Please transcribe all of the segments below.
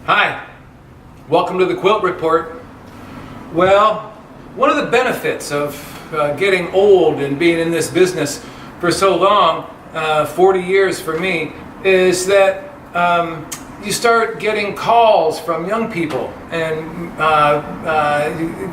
Hi, welcome to the Quilt Report. Well, one of the benefits of getting old and being in this business for so long, 40 years for me, is that you start getting calls from young people and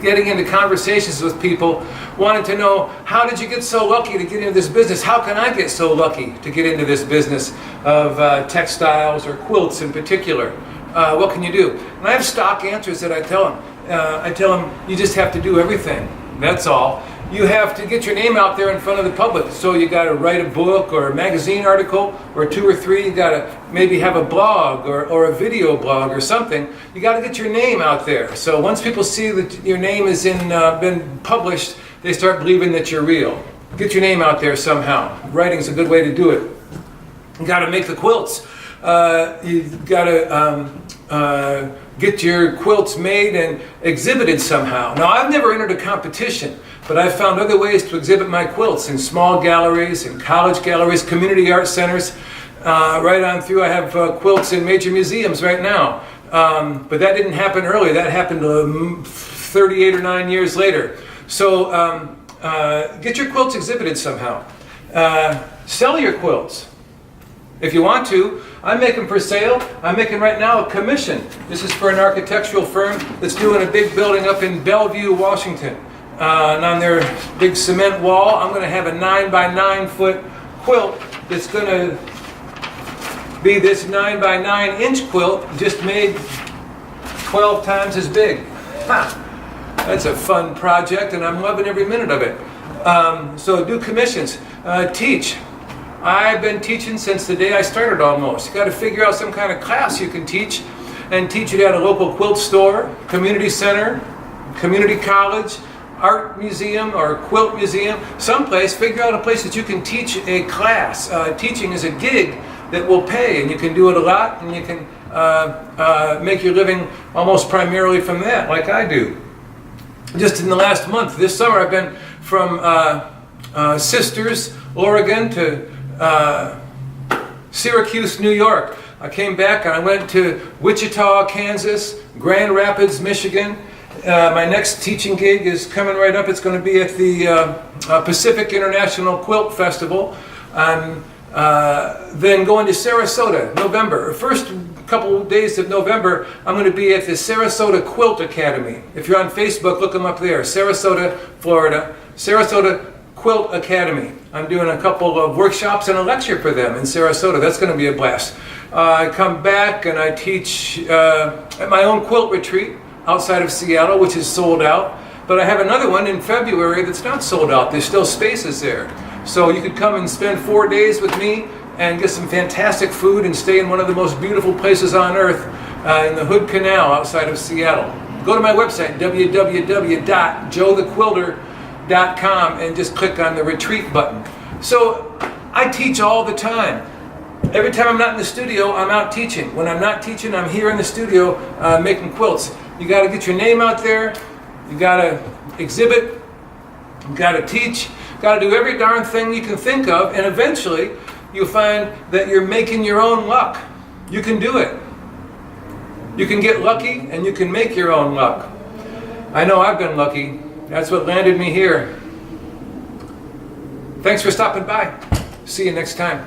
getting into conversations with people wanting to know, how did you get so lucky to get into this business? How can I get so lucky to get into this business of textiles or quilts in particular? What can you do? And I have stock answers that I tell them. I tell them, you just have to do everything. That's all. You have to get your name out there in front of the public. So you got to write a book or a magazine article or 2 or 3. You got to maybe have a blog or a video blog or something. You got to get your name out there. So once people see that your name has been published, they start believing that you're real. Get your name out there somehow. Writing's a good way to do it. You got to make the quilts. You've got to get your quilts made and exhibited somehow. Now, I've never entered a competition, but I've found other ways to exhibit my quilts in small galleries, in college galleries, community art centers, right on through. I have quilts in major museums right now, but that didn't happen early. That happened 38 or 9 years later. So get your quilts exhibited somehow. Sell your quilts. If you want to. I'm making for sale. I'm making right now a commission. This is for an architectural firm that's doing a big building up in Bellevue, Washington. And on their big cement wall, I'm going to have a 9 by 9 foot quilt that's going to be this 9 by 9 inch quilt, just made 12 times as big. Ha! That's a fun project, and I'm loving every minute of it. So do commissions. Teach. I've been teaching since the day I started almost. You got to figure out some kind of class you can teach, and teach it at a local quilt store, community center, community college, art museum or quilt museum, someplace. Figure out a place that you can teach a class. Teaching is a gig that will pay, and you can do it a lot, and you can make your living almost primarily from that, like I do. Just in the last month, this summer, I've been from Sisters, Oregon to Syracuse, New York. I came back and I went to Wichita, Kansas, Grand Rapids, Michigan. My next teaching gig is coming right up. It's going to be at the Pacific International Quilt Festival. I'm then going to Sarasota, November. First couple of days of November, I'm going to be at the Sarasota Quilt Academy. If you're on Facebook, look them up there. Sarasota, Florida. Sarasota Quilt Academy. I'm doing a couple of workshops and a lecture for them in Sarasota. That's going to be a blast. I come back and I teach at my own quilt retreat outside of Seattle, which is sold out. But I have another one in February that's not sold out. There's still spaces there. So you could come and spend 4 days with me and get some fantastic food and stay in one of the most beautiful places on earth in the Hood Canal outside of Seattle. Go to my website, www.joethequilter.com, and just click on the retreat button. So I teach all the time. Every time I'm not in the studio, I'm out teaching. When I'm not teaching, I'm here in the studio making quilts. You got to get your name out there. You got to exhibit. You got to teach. Got to do every darn thing you can think of, and eventually you'll find that you're making your own luck. You can do it. You can get lucky, and you can make your own luck. I know I've been lucky. That's what landed me here. Thanks for stopping by. See you next time.